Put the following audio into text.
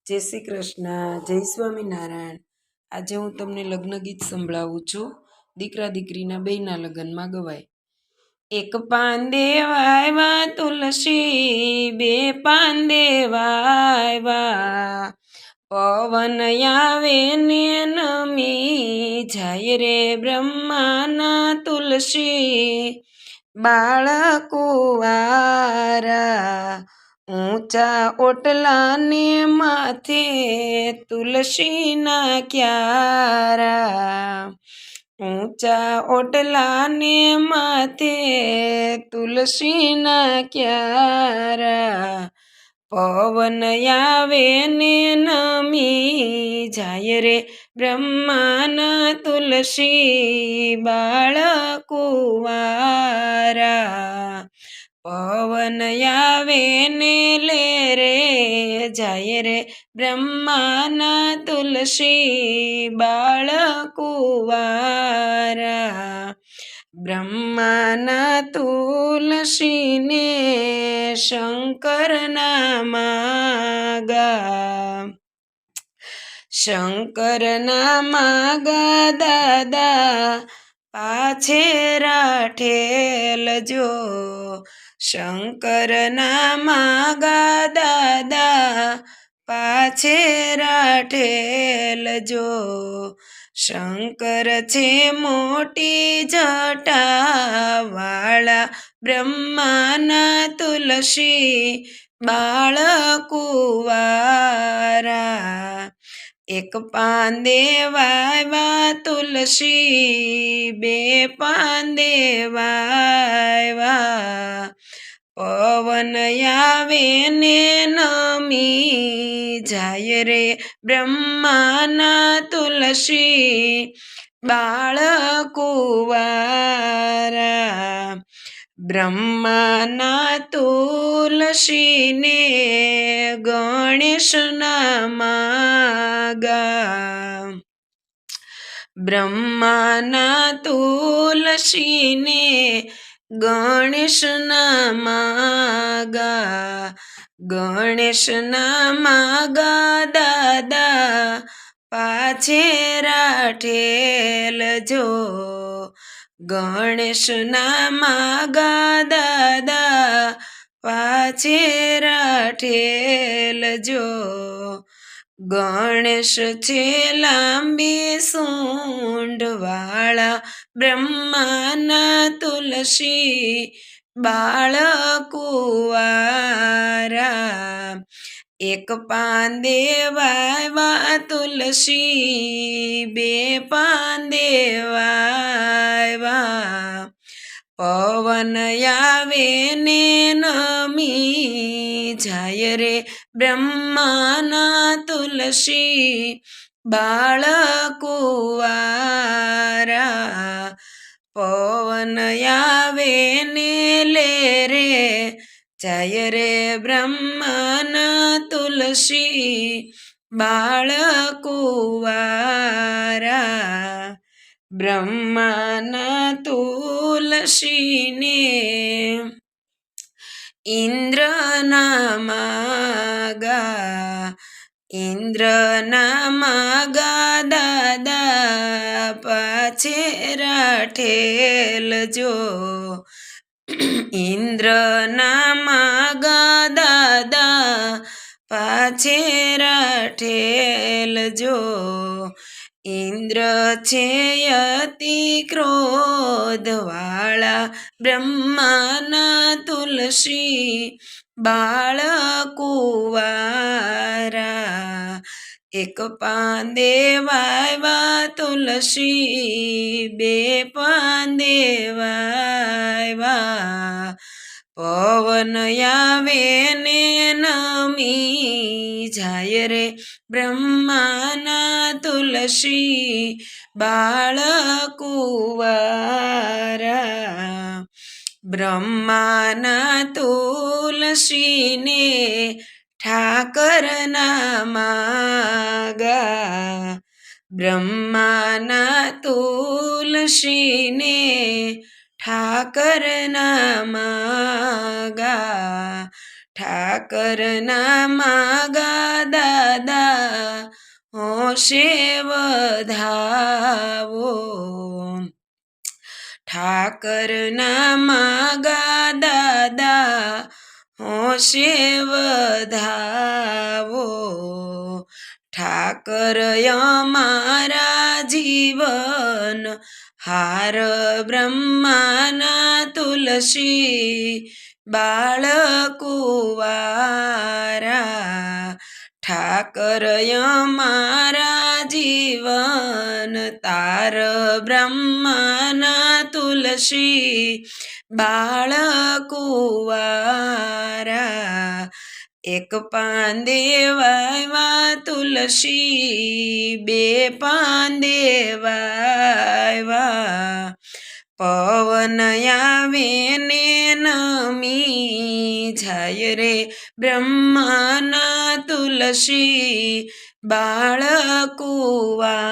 જય શ્રી કૃષ્ણ, જય સ્વામિનારાયણ। આજે હું તમને લગ્ન ગીત સંભળાવું છું। દીકરા દીકરીના બેયના લગ્નમાં ગવાય। એક પાન દેવાયવા તુલસી, બે પાન દેવાયવા, પવન આવે ને નમી જાય રે બ્રહ્માના તુલસી, બાળકુંવારા ઊંચા ઓટલાને માથે તુલસીના ક્યારા, ઊંચા ઓટલાને માથે તુલસીના ક્યારા, પવન આવે ને નમી જાય રે બ્રહ્માના તુલસી, બાળકુંવારા, પવન આવે ને લે રે જાય રે બ્રહ્માના તુલસી, બાળકુંવારા, બ્રહ્માના તુલસીને શંકરના માગા, શંકરના માગા દાદા પાછે રાઠેલ જો, શંકરના માગા દાદા પાછે રાઠેલ જો, શંકર છે મોટી જટા વાળા, બ્રહ્માના તુલસી, બાળકુંવારા, એક પાન દેવાયવા તુલસી, બે પાન દેવાયવા, પવન આવે ને નમી જાય રે બ્રહ્માના તુલસી, બાળકુંવારા, બ્રહ્માના તુલસીને ગણેશના માગા, બ્રહ્માના તુલસીને ગણેશના માગા, ગણેશના માગા દાદા પાછે રાઠેલ જો, ગણેશના માગા દાદા પાછે રાઠેલ જો, ગણેશ છે લાંબી સૂંઢ વાળા, બ્રહ્માના તુલસી, બાળકુંવારા, એક પાન દેવાયવા તુલસી, બે પાન દેવાયવા, પવન આવે ને નમી જાય રે બ્રહ્માના તુલસી, બાળકુંવારા, પવન આવે ને લે રે જાય રે બ્રહ્માના તુલસી, બાળકુંવારા, બ્રહ્માના તુલસીને ઇન્દ્રના માગા, ઇન્દ્રના માગા દાદા પાછે રાઠેલ જો, ઇન્દ્રના માગા દાદા પાછે રાઠેલ જો, ઇન્દ્ર છે અતિ ક્રોધ વાળા, બ્રહ્માના તુલસી, બાળકુંવારા, એક પાન દેવાયવા તુલસી, બે પાન દેવાયવા, પવન આવે ને નમી જાય રે બ્રહ્માના તુલસી, બાળકુંવારા, બ્રહ્માના તુલસીને ઠાકરના માગા, બ્રહ્માના તુલસીને ઠાકરના માગા, ઠાકરના માગા દાદા હોશે વધાવો ઠાકરના માગા દાદા હોશે વધાવો ઠાકર અમારા જીવન હાર બ્રહ્માના તુલસી બાળકુવારા ઠાકર અમારા જીવન તાર બ્રહ્માના તુલસી બાળકુવારા એક પાંદે વાયવા તુલસી બે પાંદે વાયવા પવન આવે ને નમી જાય રે બ્રહ્માના તુલસી બાળકુવા